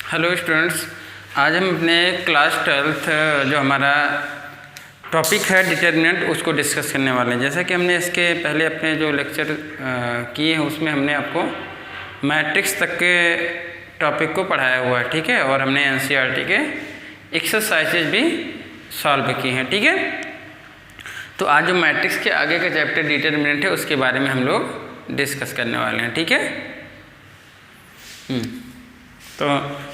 Hello students, आज हम अपने क्लास 12th जो हमारा टॉपिक है डिटर्मिनेंट उसको डिस्कस करने वाले हैं। जैसा कि हमने इसके पहले अपने जो लेक्चर किए हैं उसमें हमने आपको मैट्रिक्स तक के टॉपिक को पढ़ाया हुआ है, ठीक है। और हमने एनसीईआरटी के एक्सरसाइजेज भी सॉल्व की हैं, ठीक है। तो आज जो मैट्रिक्स के आगे का चैप्टर डिटर्मिनेंट है उसके बारे में हम लोग डिस्कस करने वाले हैं, ठीक है। तो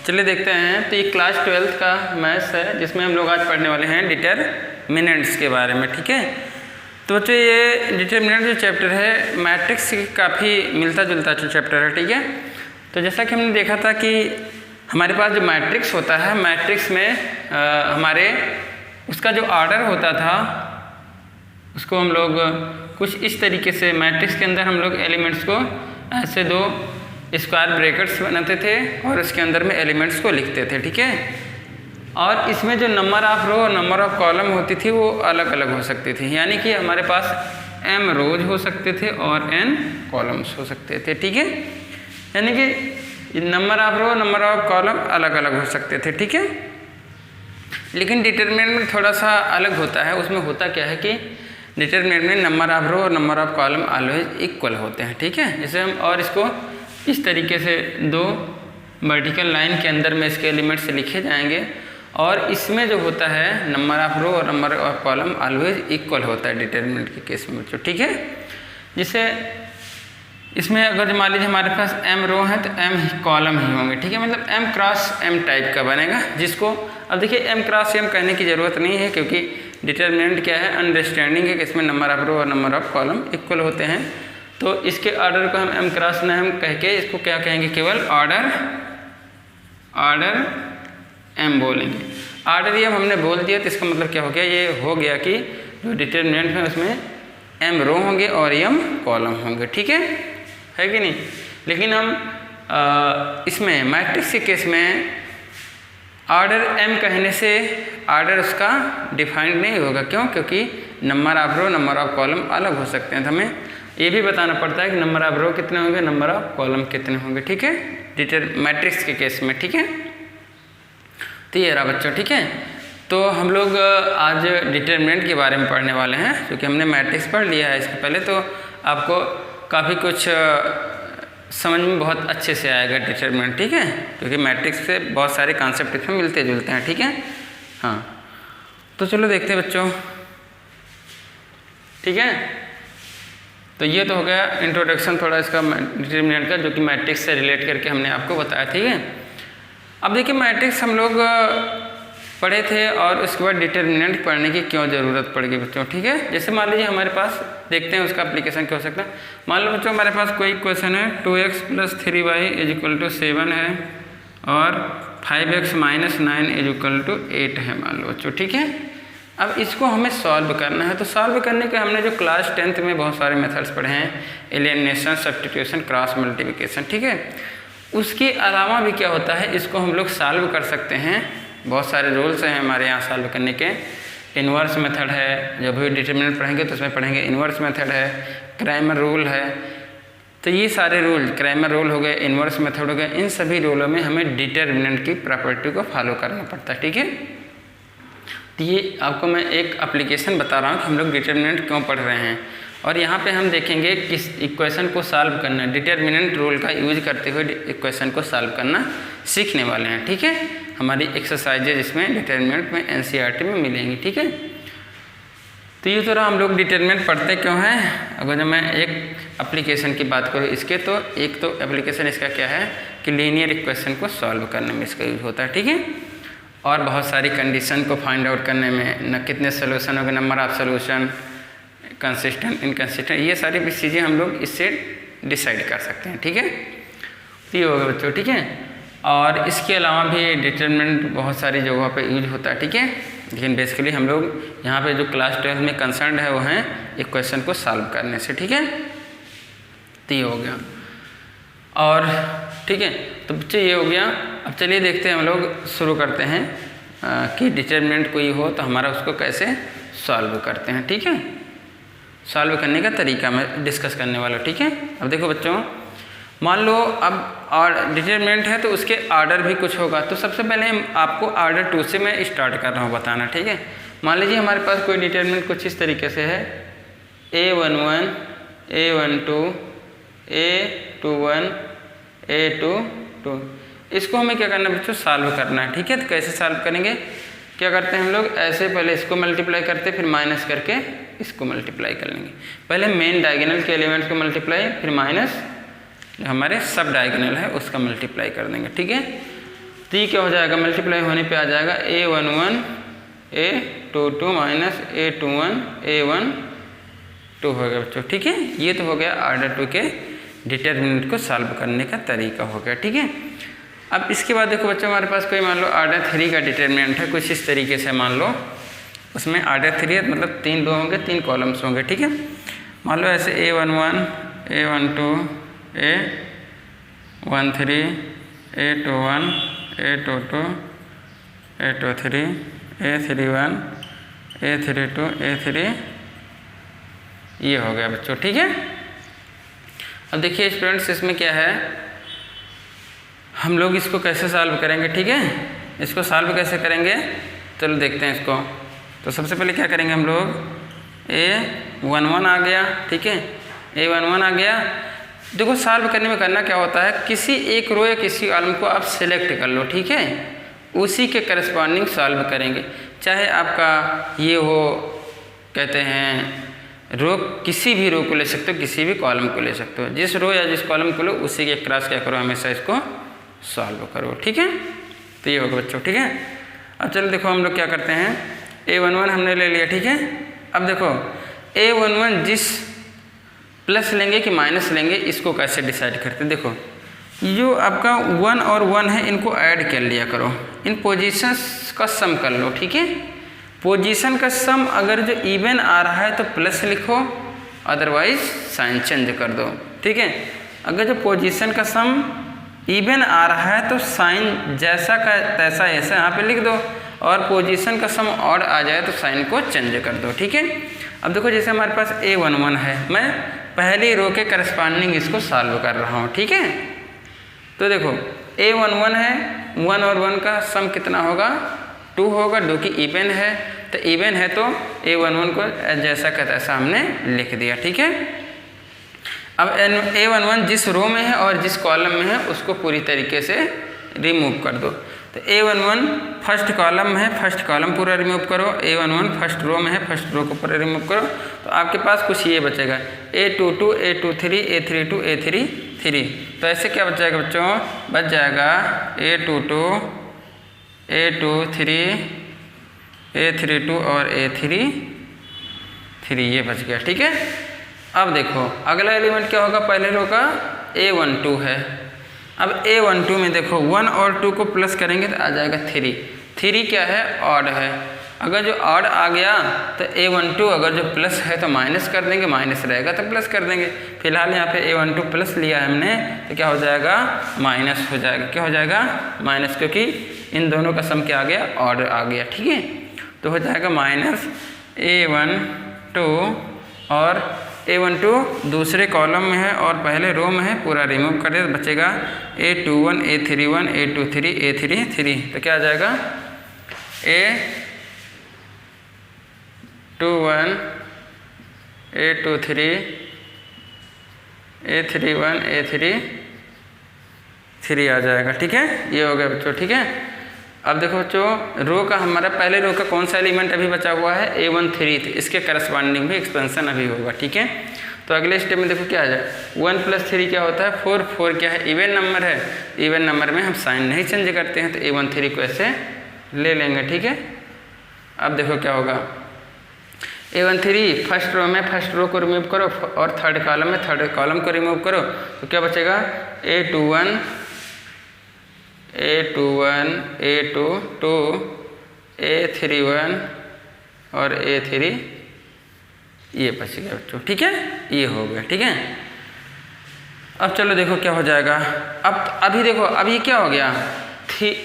चलिए देखते हैं। तो ये क्लास 12th का मैथ्स है जिसमें हम लोग आज पढ़ने वाले हैं डिटर्मिनेंट्स के बारे में, ठीक है। तो बच्चों ये डिटर्मिनेंट जो चैप्टर है मैट्रिक्स से काफ़ी मिलता जुलता चैप्टर है, ठीक है। तो जैसा कि हमने देखा था कि हमारे पास जो मैट्रिक्स होता है, मैट्रिक्स में हमारे उसका जो ऑर्डर होता था उसको हम लोग कुछ इस तरीके से मैट्रिक्स के अंदर हम लोग एलिमेंट्स को ऐसे दो स्क्वायर ब्रैकेट्स बनाते थे और उसके अंदर में एलिमेंट्स को लिखते थे, ठीक है। और इसमें जो नंबर ऑफ रो और नंबर ऑफ कॉलम होती थी वो अलग अलग हो सकती थी, यानी कि हमारे पास m रोज हो सकते थे और n कॉलम्स हो सकते थे, ठीक है। यानी कि number of row number of column अलग अलग हो सकते थे, ठीक है। लेकिन डिटर्मिनेंट में थोड़ा सा अलग होता है। उसमें होता क्या है कि डिटर्मिनेंट में नंबर ऑफ रो और number of column always equal होते हैं, ठीक है। जैसे हम और इसको इस तरीके से दो वर्टिकल लाइन के अंदर में इसके एलिमेंट्स लिखे जाएंगे और इसमें जो होता है नंबर ऑफ रो और number of column always equal होता है डिटर्मिनेंट के केस में बच्चों, ठीक है। जिससे इसमें अगर मान लीजिए हमारे पास m रो है तो m कॉलम ही होंगे, ठीक है। मतलब m क्रॉस m टाइप का बनेगा, जिसको अब देखिए m क्रॉस m कहने की ज़रूरत नहीं है क्योंकि डिटर्मिनेंट क्या है, अंडरस्टैंडिंग है कि इसमें नंबर ऑफ रो और नंबर ऑफ कॉलम इक्वल होते हैं। तो इसके ऑर्डर को हम m क्रॉस न हम कह के इसको क्या कहेंगे, केवल ऑर्डर m बोलेंगे। ऑर्डर ये हमने बोल दिया तो इसका मतलब क्या हो गया, ये हो गया कि जो डिटर्मिनेंट है उसमें m रो होंगे और m कॉलम होंगे, ठीक है कि नहीं। लेकिन हम इसमें मैट्रिक्स के केस में ऑर्डर m कहने से ऑर्डर उसका डिफाइंड नहीं होगा। क्यों? क्योंकि number of row number of column अलग हो सकते हैं। तो हमें ये भी बताना पड़ता है कि नंबर ऑफ रो कितने होंगे, नंबर ऑफ कॉलम कितने होंगे, ठीक है, मैट्रिक्स के केस में, ठीक है। तो ये रहा बच्चों, ठीक है। तो हम लोग आज डिटर्मिनेंट के बारे में पढ़ने वाले हैं क्योंकि हमने मैट्रिक्स पढ़ लिया है इसके पहले। तो आपको काफ़ी कुछ समझ में बहुत अच्छे से आएगा डिटर्मिनेंट, ठीक है, क्योंकि मैट्रिक्स से बहुत सारे कॉन्सेप्ट इसमें मिलते जुलते हैं, ठीक है। हाँ, तो चलो देखते हैं बच्चों, ठीक है। तो ये तो हो गया इंट्रोडक्शन थोड़ा इसका डिटर्मिनेंट का, जो कि मैट्रिक्स से रिलेट करके हमने आपको बताया, ठीक है। अब देखिए मैट्रिक्स हम लोग पढ़े थे और उसके बाद डिटर्मिनेंट पढ़ने की क्यों ज़रूरत पड़ गई बच्चों, ठीक है। जैसे मान लीजिए हमारे पास देखते हैं उसका एप्लीकेशन क्या हो सकता है। मान लो बच्चों हमारे पास कोई क्वेश्चन है 2x + 3y = 7 है और 5x - 9 = 8 है, मान लो बच्चों, ठीक है। अब इसको हमें सॉल्व करना है। तो सॉल्व करने के हमने जो क्लास 10th में बहुत सारे मेथड्स पढ़े हैं, एलिमिनेशन, सब्स्टिट्यूशन, क्रॉस मल्टीप्लिकेशन, ठीक है। उसके अलावा भी क्या होता है, इसको हम लोग सॉल्व कर सकते हैं। बहुत सारे रूल्स हैं हमारे यहाँ सॉल्व करने के। इन्वर्स मेथड है, जब भी डिटर्मिनेंट पढ़ेंगे तो उसमें पढ़ेंगे इन्वर्स मेथड है, क्रैमर रूल है। तो ये सारे रूल, क्रैमर रूल हो गए, इन्वर्स मेथड हो गए, इन सभी रूलों में हमें डिटर्मिनेंट की प्रॉपर्टी को फॉलो करना पड़ता है, ठीक है। तो ये आपको मैं एक एप्लीकेशन बता रहा हूँ कि हम लोग डिटर्मिनेंट क्यों पढ़ रहे हैं। और यहाँ पे हम देखेंगे किस इक्वेशन को सॉल्व करना, डिटर्मिनेंट रूल का यूज करते हुए इक्वेशन को सॉल्व करना सीखने वाले हैं, ठीक है। हमारी एक्सरसाइजेज इसमें डिटर्मिनेंट में एनसीईआरटी में मिलेंगी, ठीक है। तो ये तरह हम लोग डिटर्मिनेंट पढ़ते क्यों हैं। अगर जब मैं एक एप्लीकेशन की बात करूँ इसके, तो एक तो एप्लीकेशन इसका क्या है कि लीनियर इक्वेशन को सॉल्व करने में इसका यूज होता है, ठीक है। और बहुत सारी कंडीशन को फाइंड आउट करने में, न कितने सोल्यूशन हो गए, number of solution, consistent, inconsistent, ये सारी भी चीज़ें हम लोग इससे डिसाइड कर सकते हैं, ठीक है। तो ये होगा बच्चों, ठीक है। और इसके अलावा भी डिटर्मिनेंट बहुत सारी जगहों पे यूज होता है, ठीक है। लेकिन बेसिकली हम लोग यहाँ पे जो क्लास 12 में कंसर्न है वो हैं इक्वेशन को सॉल्व करने से, ठीक है। तो ये हो गया और ठीक है। तो बच्चे ये हो गया। अब चलिए देखते हैं, हम लोग शुरू करते हैं कि डिटर्मिनेंट कोई हो तो हमारा उसको कैसे सॉल्व करते हैं, ठीक है। सॉल्व करने का तरीका मैं डिस्कस करने वाला हूँ, ठीक है। अब देखो बच्चों, मान लो अब और डिटरमिनेंट है तो उसके ऑर्डर भी कुछ होगा। तो सबसे पहले आपको ऑर्डर 2 से मैं स्टार्ट कर रहा हूँ बताना, ठीक है। मान लीजिए हमारे पास कोई डिटरमिनेंट कुछ इस तरीके से है A11, A12, A21, A22। इसको हमें क्या करना है बच्चों, सॉल्व करना है, ठीक है। तो कैसे सॉल्व करेंगे, क्या करते हैं हम लोग, ऐसे पहले इसको मल्टीप्लाई करते फिर माइनस करके इसको मल्टीप्लाई कर लेंगे। पहले मेन डायगोनल के एलिमेंट को मल्टीप्लाई, फिर माइनस जो हमारे सब डायगोनल है उसका मल्टीप्लाई कर देंगे, ठीक है। तो ये क्या हो जाएगा, मल्टीप्लाई होने पे आ जाएगा A11 A22 minus A21 A12 हो गया बच्चों, ठीक है। ये तो हो गया ऑर्डर 2 के डिटरमिनेंट को सॉल्व करने का तरीका हो गया, ठीक है। अब इसके बाद देखो बच्चों, हमारे पास कोई मान लो ऑर्डर 3 का डिटरमिनेंट है कुछ इस तरीके से, मान लो उसमें ऑर्डर 3 है, मतलब 3 रो होंगे, 3 कॉलम्स होंगे, ठीक है। मान लो ऐसे A11 A12 A13 A21 A22 A23 A31 A32 A3, ये हो गया बच्चों, ठीक है। अब देखिए स्टूडेंट्स, इसमें क्या है, हम लोग इसको कैसे सॉल्व करेंगे, ठीक है। इसको सॉल्व कैसे करेंगे, चलो देखते हैं इसको। तो सबसे पहले क्या करेंगे हम लोग, A11 आ गया, ठीक है, A11 आ गया। देखो सॉल्व करने में करना क्या होता है, किसी एक रो या किसी कॉलम को आप सिलेक्ट कर लो, ठीक है, उसी के करस्पॉन्डिंग सॉल्व करेंगे। चाहे आपका ये हो, कहते हैं रो, किसी भी रो को ले सकते हो, किसी भी कॉलम को ले सकते हो, जिस रो या जिस कॉलम को लो उसी के क्रॉस क्या करो, हमेशा इसको सॉल्व करो, ठीक है। तो ये होगा बच्चों, ठीक है। अब चलो देखो हम लोग क्या करते हैं, A11 हमने ले लिया, ठीक है। अब देखो A11 जिस प्लस लेंगे कि माइनस लेंगे, इसको कैसे डिसाइड करते हैं। देखो जो आपका 1 और 1 है, इनको ऐड कर लिया करो, इन पोजीशंस का सम कर लो, ठीक है। पोजीशन का सम अगर जो इवन आ रहा है तो प्लस लिखो, अदरवाइज साइन चेंज कर दो, ठीक है। अगर जो पोजीशन का सम इवन आ रहा है तो साइन जैसा का तैसा ऐसा यहाँ पे लिख दो, और पोजीशन का सम ऑड आ जाए तो साइन को चेंज कर दो, ठीक है। अब देखो जैसे हमारे पास A11 है, मैं पहली रो के करस्पॉन्डिंग इसको सॉल्व कर रहा हूँ, ठीक है। तो देखो A11 है, 1 और 1 का सम कितना होगा, 2 होगा, जो कि इवन है। तो इवन है तो A11 को जैसा का तैसा हमने लिख दिया, ठीक है। अब A11 जिस रो में है और जिस कॉलम में है उसको पूरी तरीके से रिमूव कर दो। तो A11 फर्स्ट कॉलम में है, फर्स्ट कॉलम पूरा रिमूव करो, A11 फर्स्ट रो में है, फर्स्ट रो को पूरा रिमूव करो, तो आपके पास कुछ ये बचेगा A22 A23 A32 A33। तो ऐसे क्या बचेगा बच्चों, बच जाएगा A22 A23 A32 और A33, ये बच गया, ठीक है। अब देखो अगला एलिमेंट क्या होगा, पहले रो का A12 है। अब A12 में देखो 1 और 2 को प्लस करेंगे तो आ जाएगा 3। 3 क्या है, ऑड है। अगर जो ऑड आ गया तो A12 अगर जो प्लस है तो माइनस कर देंगे, माइनस रहेगा तो प्लस कर देंगे। फिलहाल यहाँ पे A12 प्लस लिया है हमने, तो क्या हो जाएगा, माइनस हो जाएगा। क्या हो जाएगा, माइनस, क्योंकि इन दोनों का सम क्या आ गया, ऑड आ गया, ठीक है। तो हो जाएगा माइनस A12, और A12 दूसरे कॉलम में है और पहले रो में है, पूरा रिमूव कर दे तो बचेगा A21 A31 A23 A33। तो क्या आ जाएगा, A21 A23 A31 A33 आ जाएगा, ठीक है। ये हो गया बच्चों, ठीक है। अब देखो बच्चों रो का हमारा पहले रो का कौन सा एलिमेंट अभी बचा हुआ है, A13, इसके करस्पॉन्डिंग भी एक्सपेंशन अभी होगा, ठीक है। तो अगले स्टेप में देखो क्या आ जाए, 1 + 3 क्या होता है, 4। 4 क्या है, इवन नंबर है, इवन नंबर में हम साइन नहीं चेंज करते हैं, तो A13 को ऐसे ले लेंगे, ठीक है। अब देखो क्या होगा, A13 फर्स्ट रो में फर्स्ट रो को रिमूव करो और थर्ड कॉलम में थर्ड कॉलम को रिमूव करो, तो क्या बचेगा, A21 A22 A31 और A3, ये बच गया बच्चों, ठीक है। ये हो गया, ठीक है। अब चलो देखो क्या हो जाएगा, अब अभी देखो अब ये क्या हो गया,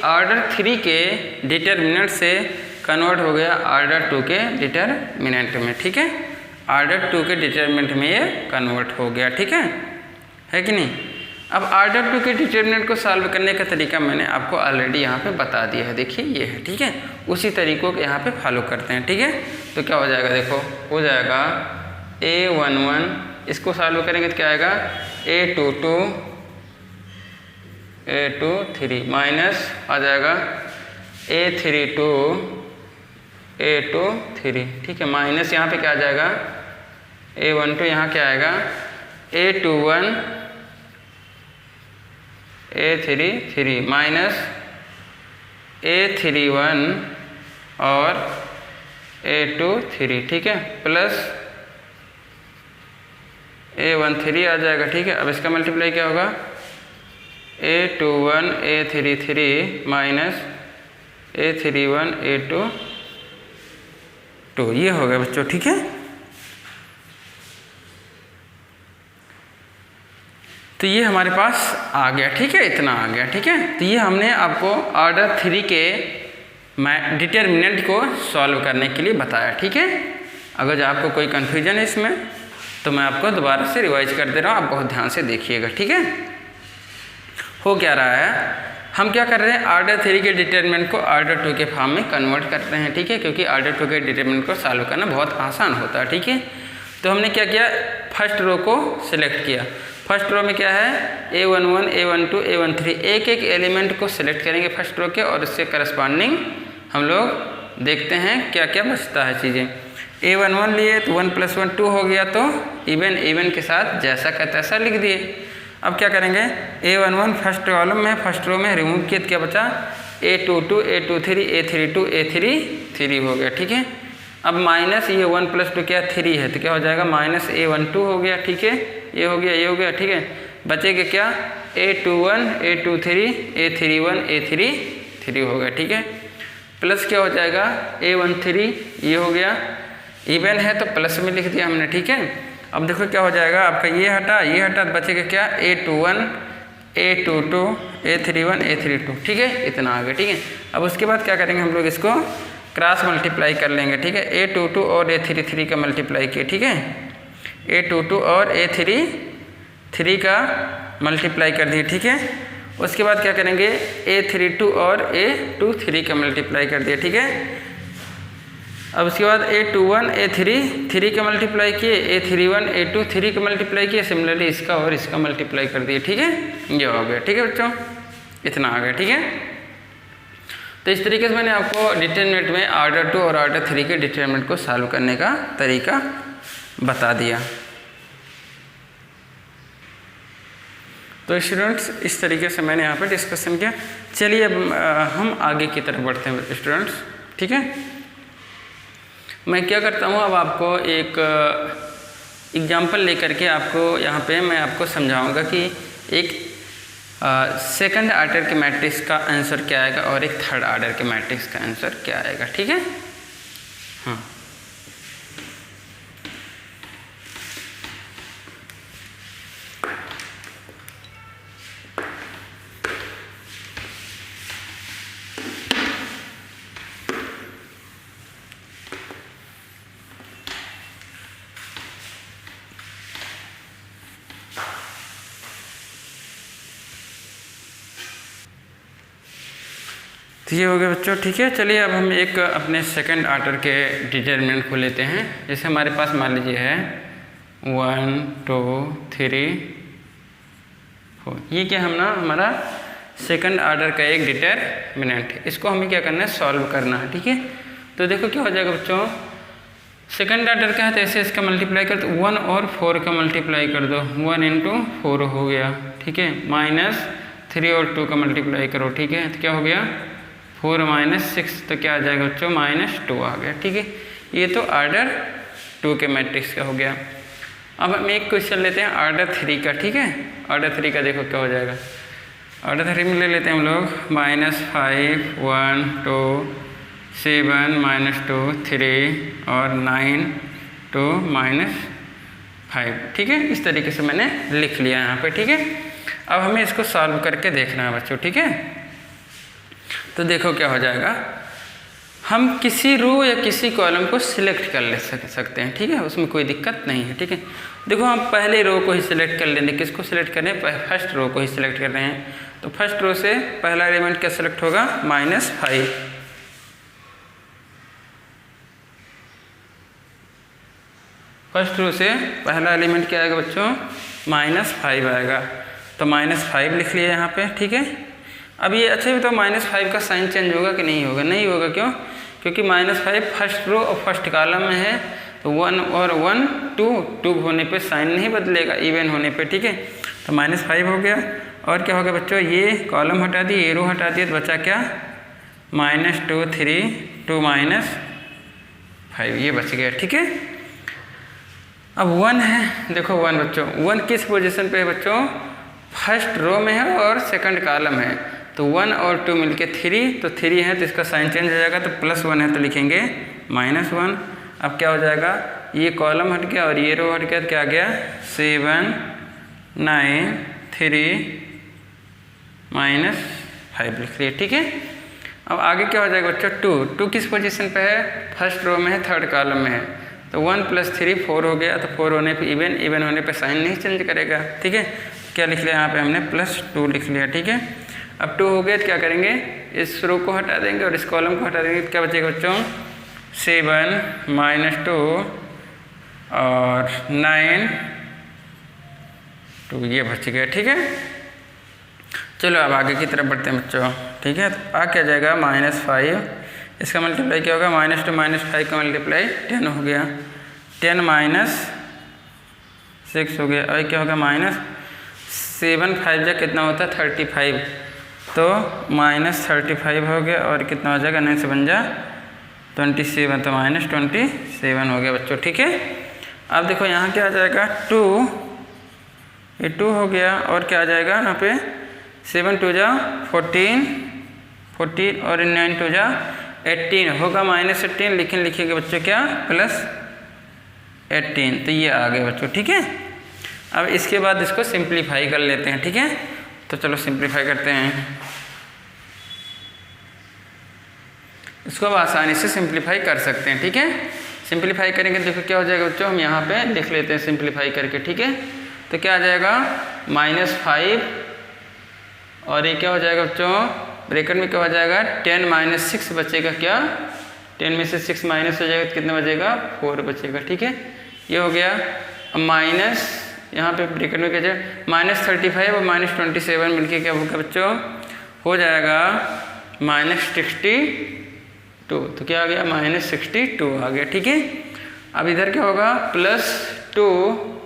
ऑर्डर 3 के डिटरमिनेंट से कन्वर्ट हो गया ऑर्डर 2 के डिटरमिनेंट में, ठीक है। ऑर्डर 2 के डिटरमिनेंट में ये कन्वर्ट हो गया, ठीक है कि नहीं। अब ऑर्डर 2 के डिटरमिनेंट को सॉल्व करने का तरीका मैंने आपको ऑलरेडी यहाँ पे बता दिया है, देखिए ये है, ठीक है। उसी तरीक़ों को यहाँ पे फॉलो करते हैं, ठीक है। तो क्या हो जाएगा, देखो हो जाएगा A11, इसको सॉल्व करेंगे तो क्या आएगा A22 A23 माइनस आ जाएगा A32 A23, ठीक है। माइनस यहाँ पे क्या आ जाएगा A12, यहाँ क्या आएगा A21 A33 माइनस A31 और A23, ठीक है, प्लस A13 आ जाएगा, ठीक है। अब इसका मल्टीप्लाई क्या होगा A21 A33 minus A31 A22, ये हो गया बच्चों, ठीक है। तो ये हमारे पास आ गया, ठीक है, इतना आ गया, ठीक है। तो ये हमने आपको ऑर्डर 3 के डिटरमिनेंट को सॉल्व करने के लिए बताया, ठीक है। अगर आपको कोई कन्फ्यूजन है इसमें तो मैं आपको दोबारा से रिवाइज कर दे रहा हूँ, आप बहुत ध्यान से देखिएगा, ठीक है। हो क्या रहा है, हम क्या कर रहे हैं, ऑर्डर 3 के डिटरमिनेंट को ऑर्डर 2 के फॉर्म में कन्वर्ट करते हैं, ठीक है, क्योंकि ऑर्डर 2 के डिटरमिनेंट को सॉल्व करना बहुत आसान होता है, ठीक है। तो हमने क्या किया, फर्स्ट रो को सिलेक्ट किया। फर्स्ट रो में क्या है A11 A12 A13, एक एक एलिमेंट को सिलेक्ट करेंगे फर्स्ट रो के, और इससे करस्पॉन्डिंग हम लोग देखते हैं क्या क्या बचता है चीज़ें। A11 लिए तो 1 + 1 2 हो गया, तो इवन के साथ जैसा का तैसा लिख दिए। अब क्या करेंगे, A11 फर्स्ट कॉलम में फर्स्ट रो में रिमूव किया तो क्या बचा A22 A23 A32 A33 हो गया, ठीक है। अब माइनस ये 1 + 2 क्या 3 है, तो क्या हो जाएगा माइनस A12 हो गया, ठीक है, ये हो गया, ठीक है। बचेगा क्या A21 A23 A31 A33 हो गया, ठीक है। प्लस क्या हो जाएगा A13, ये हो गया, इवन है तो प्लस में लिख दिया हमने, ठीक है। अब देखो क्या हो जाएगा आपका, ये हटा तो बचेगा क्या A21 A22 A31 A32, ठीक है, इतना आ गया, ठीक है। अब उसके बाद क्या करेंगे, हम लोग इसको क्रॉस मल्टीप्लाई कर लेंगे, ठीक है। A22 और A33 का मल्टीप्लाई किया, ठीक है। A22 और A33 का मल्टीप्लाई कर दिए, ठीक है। उसके बाद क्या करेंगे A32 और A23 का मल्टीप्लाई कर दिया, ठीक है। अब उसके बाद A21 A33 का मल्टीप्लाई किए, A31 A23 का मल्टीप्लाई किए, सिमिलरली इसका और इसका मल्टीप्लाई कर दिए, ठीक है। ये हो गया, ठीक है बच्चों, इतना आ गया, ठीक है। तो इस तरीके से मैंने आपको डिटरमिनेंट में ऑर्डर 2 और ऑर्डर 3 के डिटरमिनेंट को सॉल्व करने का तरीका बता दिया। तो स्टूडेंट्स इस तरीके से मैंने यहाँ पे डिस्कशन किया। चलिए अब हम आगे की तरफ बढ़ते हैं स्टूडेंट्स, ठीक है। मैं क्या करता हूँ, अब आपको एक एग्जाम्पल लेकर के आपको यहाँ पे मैं आपको समझाऊंगा कि एक सेकंड ऑर्डर के मैट्रिक्स का आंसर क्या आएगा और एक थर्ड ऑर्डर के मैट्रिक्स का आंसर क्या आएगा, ठीक है। हाँ, तो ये हो गया बच्चों, ठीक है। चलिए अब हम एक अपने सेकंड ऑर्डर के डिटरमिनेंट को लेते हैं। जैसे हमारे पास मान लीजिए है 1 2 3 4, ये क्या हम ना हमारा सेकंड ऑर्डर का एक डिटरमिनेंट है। इसको हमें क्या करना है, सॉल्व करना है, ठीक है। तो देखो क्या हो जाएगा बच्चों, सेकंड ऑर्डर का है तो ऐसे इसका मल्टीप्लाई कर दो, 1 और 4 का मल्टीप्लाई कर दो, 1 × 4 हो गया, ठीक है। माइनस 3 और 2 का मल्टीप्लाई करो, ठीक है। तो क्या हो गया 4 - 6, तो क्या आ जाएगा बच्चों -2 आ गया, ठीक है। ये तो ऑर्डर 2 के मैट्रिक्स का हो गया। अब हम एक क्वेश्चन लेते हैं ऑर्डर 3 का, ठीक है। ऑर्डर 3 का देखो क्या हो जाएगा, ऑर्डर 3 में ले लेते हैं हम लोग -5 1 2 7 -2 3 और 9 2 -5, ठीक है। इस तरीके से मैंने लिख लिया यहाँ पे, ठीक है। अब हमें इसको सॉल्व करके देखना है बच्चों, ठीक है। तो देखो क्या हो जाएगा, हम किसी रो या किसी कॉलम को सिलेक्ट कर ले सकते हैं, ठीक है, उसमें कोई दिक्कत नहीं है, ठीक है। देखो हम पहले रो को ही सिलेक्ट कर लेंगे। किसको सिलेक्ट कर रहे हैं? फर्स्ट रो को ही सिलेक्ट कर रहे हैं। तो फर्स्ट रो से पहला एलिमेंट क्या सिलेक्ट होगा? -5। फर्स्ट रो से पहला एलिमेंट क्या आएगा बच्चों? -5 आएगा। तो -5 लिख लिया यहाँ पे, ठीक है। अब ये अच्छा भी तो -5 का साइन चेंज होगा कि नहीं होगा? नहीं होगा। क्यों? क्योंकि -5 फर्स्ट रो और फर्स्ट कॉलम में है, तो 1 और 1 2 होने पे साइन नहीं बदलेगा, इवन होने पे, ठीक है। तो -5 हो गया। और क्या हो गया बच्चों? ये कॉलम हटा दिए, ये रो हटा दिए, तो बचा क्या? -2 3 2 -5, ये बच गया, ठीक है। अब 1 है, देखो 1 बच्चों, 1 किस पोजीशन पे है बच्चों? फर्स्ट रो में है और सेकंड कॉलम है। तो 1 और 2 मिलके 3, तो 3 है तो इसका साइन चेंज हो जाएगा, तो +1 है तो लिखेंगे -1। अब क्या हो जाएगा? ये कॉलम हट गया और ये रो हट गया, तो क्या आ गया? 7 9 3 -5 लिख लिए, ठीक है। अब आगे क्या हो जाएगा बच्चों? 2 किस पोजीशन पे है? फर्स्ट रो में है, थर्ड कॉलम में है। तो 1 + 3 4 हो गया, तो 4 होने पे इवन होने पे साइन नहीं चेंज करेगा, ठीक है। क्या लिख लिया यहाँ पे हमने? +2 लिख लिया, ठीक है। अब 2 हो गया तो क्या करेंगे? इस रो को हटा देंगे और इस कॉलम को हटा देंगे, तो क्या बचेगा बच्चों? 7 -2 और 9 2, ये बच गया, ठीक है। चलो अब आगे की तरफ बढ़ते हैं बच्चों, ठीक है। तो आ क्या जाएगा? -5, इसका मल्टीप्लाई क्या होगा? -2 -5 का मल्टीप्लाई 10 हो गया। 10 - 6 हो गया। और क्या होगा? -7 5 जा कितना होता है? 35, तो -35 हो गया। और कितना हो जाएगा? 9 से 5 जा 27, तो -27 हो गया बच्चों, ठीक है। अब देखो यहाँ क्या आ जाएगा? 2, ये 2 हो गया। और क्या आ जाएगा यहाँ पे? 7 2 जा 14 और 9 2 जा 18 होगा, -18, लेकिन लिखिएगा बच्चों क्या? +18, तो ये आ गए बच्चों, ठीक है। अब इसके बाद इसको सिंप्लीफाई कर लेते हैं, ठीक है। तो चलो सिंप्लीफाई करते हैं। इसको अब आसानी से सिंप्लीफाई कर सकते हैं, ठीक है। सिंप्लीफाई करेंगे, देखो क्या हो जाएगा बच्चों? हम यहाँ पे लिख लेते हैं सिंप्लीफाई करके, ठीक है। तो क्या आ जाएगा? -5 और ये क्या हो जाएगा बच्चों? ब्रैकेट में क्या हो जाएगा? 10 - 6 बचेगा, क्या? 10 में से 6 माइनस हो जाएगा, तो कितना बचेगा? 4 बचेगा, ठीक है। ये हो गया। अब माइनस यहाँ पे ब्रैकेट में क्या जाएगा? -35 और -27 मिलके क्या होगा बच्चों? हो जाएगा -62, तो क्या आ गया? -62 आ गया, ठीक है। अब इधर क्या होगा? +2।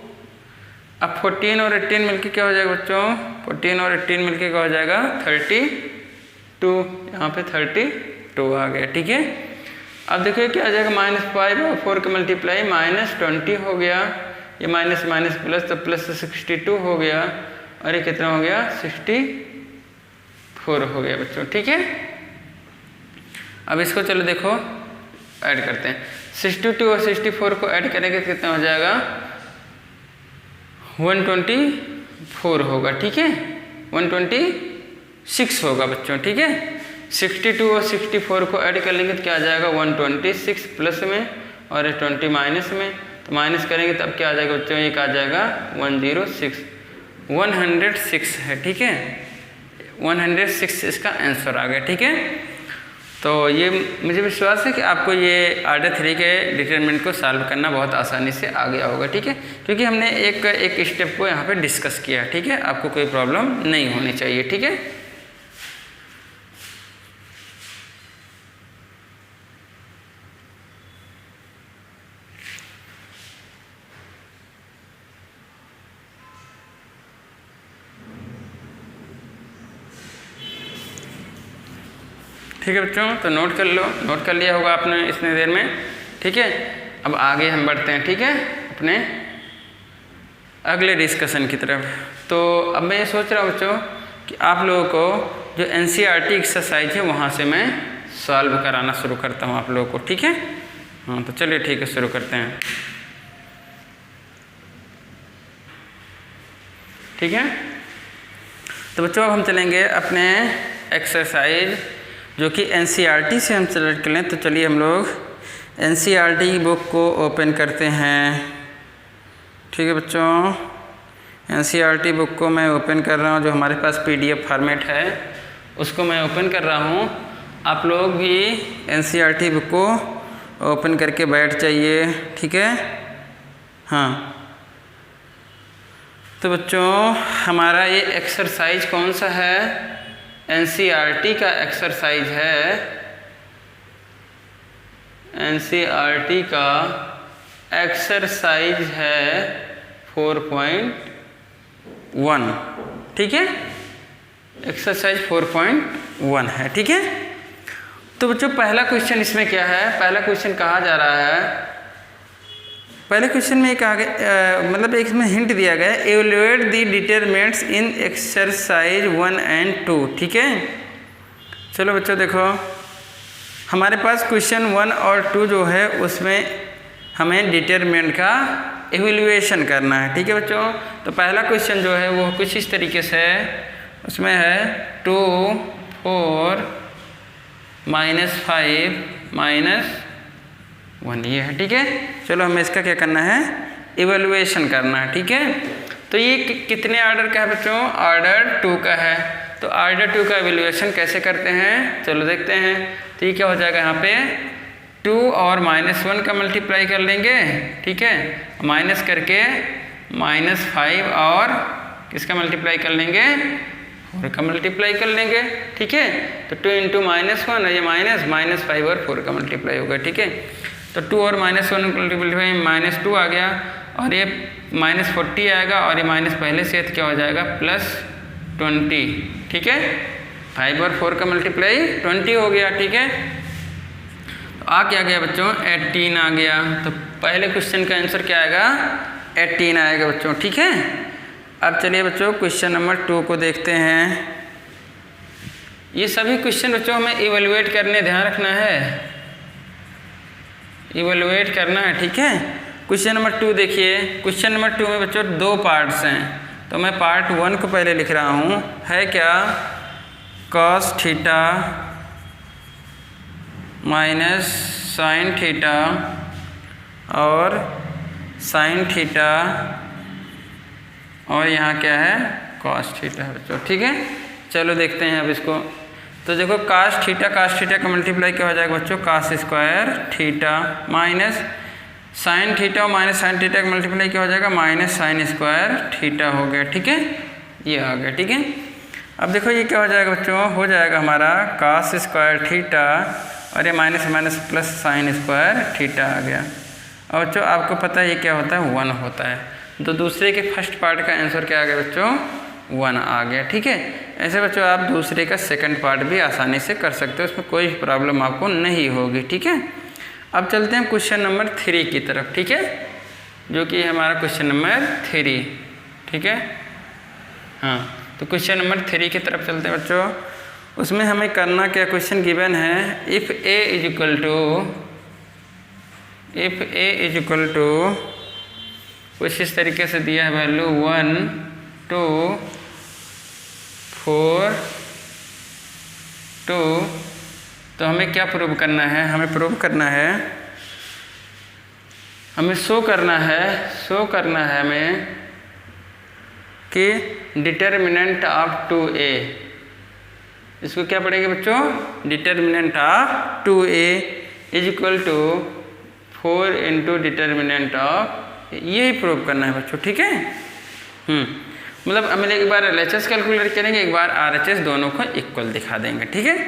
अब 14 और 18 मिलके क्या हो जाएगा बच्चों? 14 और 18 मिलके क्या हो जाएगा? 32, यहाँ पे 32 आ गया, ठीक है। अब देखिए क्या आ जाएगा? -5 और 4 का मल्टीप्लाई -20 हो गया, ये माइनस माइनस प्लस, तो +62 हो गया। और ये कितना हो गया? 64 हो गया बच्चों, ठीक है। अब इसको चलो देखो ऐड करते हैं। 62 और 64 को ऐड करेंगे तो कितना हो जाएगा? 124 होगा, ठीक है। 126 होगा बच्चों, ठीक है। 62 और 64 को ऐड कर लेंगे तो क्या आ जाएगा? 126 प्लस में और 20 माइनस में, तो माइनस करेंगे तब क्या आ जाएगा बच्चों? एक आ जाएगा 106 है, ठीक है। 106 इसका आंसर आ गया, ठीक है। तो ये मुझे विश्वास है कि आपको ये ऑर्डर 3 के डिटरमिनेंट को सॉल्व करना बहुत आसानी से आ गया होगा, ठीक है। क्योंकि हमने एक स्टेप को यहाँ पे डिस्कस किया, ठीक है। आपको कोई प्रॉब्लम नहीं होनी चाहिए, ठीक है। ठीक है बच्चों, तो नोट कर लो, नोट कर लिया होगा आपने इतनी देर में, ठीक है। अब आगे हम बढ़ते हैं, ठीक है, अपने अगले डिस्कशन की तरफ। तो अब मैं ये सोच रहा हूँ बच्चों कि आप लोगों को जो NCERT एक्सरसाइज है वहाँ से मैं सॉल्व कराना शुरू करता हूँ आप लोगों को, ठीक है। हाँ तो चलिए ठीक है, शुरू करते हैं, ठीक है। तो बच्चों अब हम चलेंगे अपने एक्सरसाइज जो कि NCERT से हम सेलेक्ट कर लें। तो चलिए हम लोग NCERT की बुक को ओपन करते हैं। ठीक है बच्चों, NCERT बुक को मैं ओपन कर रहा हूँ, जो हमारे पास PDF फॉर्मेट है उसको मैं ओपन कर रहा हूँ। आप लोग भी NCERT बुक को ओपन करके बैठ जाइए। ठीक है, हाँ। तो बच्चों हमारा ये एक्सरसाइज कौन सा है? NCERT का एक्सरसाइज है, NCERT का एक्सरसाइज है 4.1। ठीक है, एक्सरसाइज 4.1 है। ठीक है, तो बच्चों पहला क्वेश्चन इसमें क्या है? पहला क्वेश्चन कहा जा रहा है, पहले क्वेश्चन में कहा गया मतलब एक इसमें हिंट दिया गया है, evaluate the determinants in exercise 1 and 2। ठीक है, चलो बच्चों देखो, हमारे पास क्वेश्चन 1 और 2 जो है उसमें हमें डिटरमिनेंट का एवल्यूएशन करना है। ठीक है बच्चों, तो पहला क्वेश्चन जो है वो कुछ इस तरीके से है, उसमें है 2, 4, -5, -1 ये है। ठीक है, चलो हमें इसका क्या करना है? इवैल्यूएशन करना है। ठीक है, तो ये कितने ऑर्डर का है बच्चों? ऑर्डर 2 का है। तो ऑर्डर 2 का इवैल्यूएशन कैसे करते हैं? चलो देखते हैं। तो ये क्या हो जाएगा, यहाँ पे 2 और -1 का मल्टीप्लाई कर लेंगे। ठीक है, माइनस करके -5 और किसका मल्टीप्लाई कर लेंगे? 4 का मल्टीप्लाई कर लेंगे। ठीक है, तो 2 × -1 और ये -5 और 4 का मल्टीप्लाई होगा। ठीक है, तो 2 और -1 मल्टीप्लाई -2 आ गया, और ये -40 आएगा, और ये माइनस पहले से क्या हो जाएगा? +20। ठीक है, 5 और 4 का मल्टीप्लाई 20 हो गया। ठीक है, तो आ क्या गया बच्चों? 18 आ गया। तो पहले क्वेश्चन का आंसर क्या आएगा? 18 आएगा बच्चों। ठीक है, अब चलिए बच्चों क्वेश्चन नंबर 2 को देखते हैं। ये सभी क्वेश्चन बच्चों हमें इवैल्यूएट करने, ध्यान रखना है, इवैल्यूएट करना है। ठीक है, क्वेश्चन नंबर 2 देखिए। क्वेश्चन नंबर 2 में बच्चों 2 पार्ट्स हैं, तो मैं पार्ट 1 को पहले लिख रहा हूँ। है क्या? cos theta minus sine theta और साइन थीटा, और यहाँ क्या है? cos थीटा है बच्चों। ठीक है, चलो देखते हैं अब इसको। तो देखो cos थीटा का मल्टीप्लाई क्या हो जाएगा बच्चों? cos square theta minus sine theta और माइनस साइन थीटा का मल्टीप्लाई क्या हो जाएगा? माइनस साइन स्क्वायर थीटा हो गया। ठीक है, ये आ गया। ठीक है, अब देखो ये क्या हो जाएगा बच्चों? हो जाएगा हमारा cos स्क्वायर थीटा और ये minus plus sine square theta आ गया। और बच्चों आपको पता है ये क्या होता है? 1 होता है। तो दूसरे के फर्स्ट पार्ट का आंसर क्या आ गया बच्चों? 1 आ गया। ठीक है, ऐसे बच्चों आप दूसरे का सेकंड पार्ट भी आसानी से कर सकते हो, उसमें कोई प्रॉब्लम आपको नहीं होगी। ठीक है, अब चलते हैं क्वेश्चन नंबर 3 की तरफ। ठीक है, जो कि हमारा क्वेश्चन नंबर 3। ठीक है, हाँ, तो क्वेश्चन नंबर 3 की तरफ चलते हैं बच्चों। उसमें हमें करना क्या? क्वेश्चन गिवन है, if a is equal to कुछ इस तरीके से दिया है, वैल्यू 1, 2, 4, 2, तो हमें क्या प्रूव करना है? हमें प्रूव करना है, हमें शो करना है हमें कि डिटर्मिनेंट ऑफ 2a, इसको क्या पढ़ेंगे बच्चों? Determinant of 2a is equal to 4 × determinant of, यही प्रूव करना है बच्चों। ठीक है, मतलब हम एक बार LHS कैलकुलेट करेंगे, एक बार RHS, दोनों को इक्वल दिखा देंगे। ठीक है,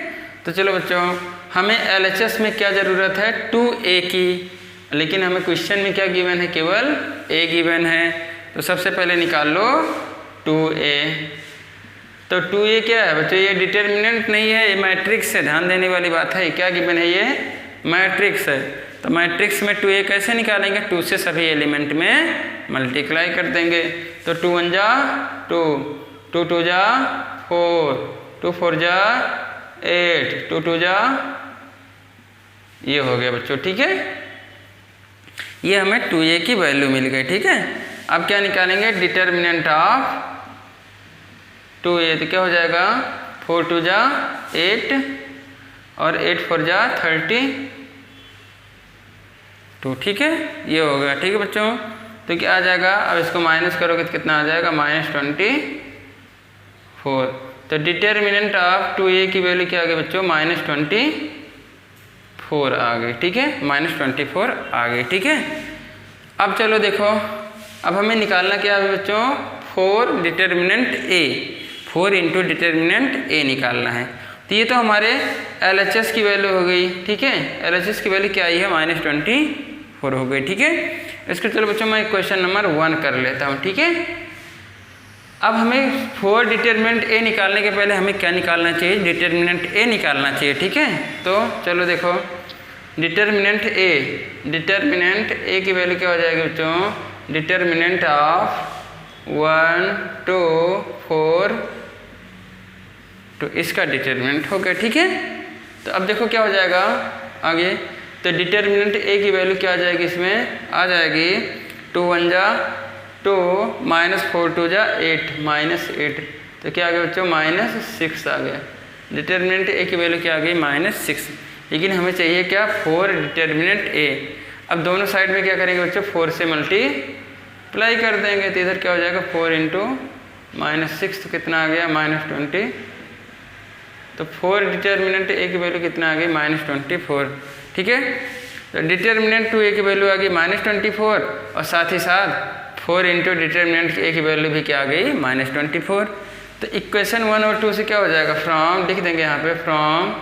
तो चलो बच्चों हमें LHS में क्या ज़रूरत है? 2a की, लेकिन हमें क्वेश्चन में क्या गिवन है? केवल a गिवन है। तो सबसे पहले निकाल लो 2a। तो 2a क्या है बच्चों? ये डिटर्मिनेंट नहीं है, ये मैट्रिक्स है, ध्यान देने वाली बात है। क्या गिवन है? ये मैट्रिक्स है। तो मैट्रिक्स में 2a कैसे निकालेंगे? 2 से सभी एलिमेंट में मल्टीप्लाई कर देंगे। तो 2 × 1 = 2, 2 × 2 = 4, 2 × 4 = 8, 2 × 2 = ये हो गया बच्चों। ठीक है, ये हमें 2a की वैल्यू मिल गई। ठीक है, अब क्या निकालेंगे? डिटर्मिनेंट ऑफ 2a, तो क्या हो जाएगा? 4 × 2 = 8, और 8 4 जा 32, ठीक है, ये हो गया। ठीक है बच्चों, तो क्या आ जाएगा, अब इसको माइनस करोगे तो कितना आ जाएगा, -24। तो डिटर्मिनेंट ऑफ 2a की वैल्यू क्या आ गई बच्चों, -24 आ गई। ठीक है, -24 आ गई। ठीक है, अब चलो देखो, अब हमें निकालना क्या है बच्चों, 4 determinant a, 4 into determinant a निकालना है। तो ये तो हमारे LHS की वैल्यू हो गई। ठीक है, LHS की वैल्यू क्या आई है, -24 हो गई। ठीक है, इसको चलो बच्चों मैं क्वेश्चन नंबर 1 कर लेता हूँ। ठीक है, अब हमें 4 डिटर्मिनेंट a निकालने के पहले हमें क्या निकालना चाहिए, डिटर्मिनेंट a निकालना चाहिए। ठीक है, तो चलो देखो, डिटर्मिनेंट a की वैल्यू क्या हो जाएगी बच्चों, डिटर्मिनेंट ऑफ 1 2 4 तो इसका डिटर्मिनेंट हो गया। ठीक है, तो अब देखो क्या हो जाएगा आगे, तो डिटर्मिनेंट a की वैल्यू क्या आ जाएगी, इसमें आ जाएगी 2 1 जा 2 -4 2 जा 8 -8, तो क्या आ गया बच्चों, -6 आ गया। डिटर्मिनेंट a की वैल्यू क्या आ गई, -6। लेकिन हमें चाहिए क्या, 4 डिटर्मिनेंट a। अब दोनों साइड में क्या करेंगे बच्चों, 4 से मल्टीप्लाई कर देंगे, तो इधर क्या हो जाएगा, 4 इंटू -6 तो कितना आ गया, -20। तो 4 डिटर्मिनेंट a की वैल्यू कितना आ गई, -24। ठीक है, तो डिटर्मिनेंट 2a की वैल्यू आ गई -24, और साथ ही साथ 4 इंटू डिटर्मिनेंट a की वैल्यू भी क्या आ गई, -24। तो इक्वेशन 1 और 2 से क्या हो जाएगा, फ्रॉम लिख देंगे यहाँ पे, फ्रॉम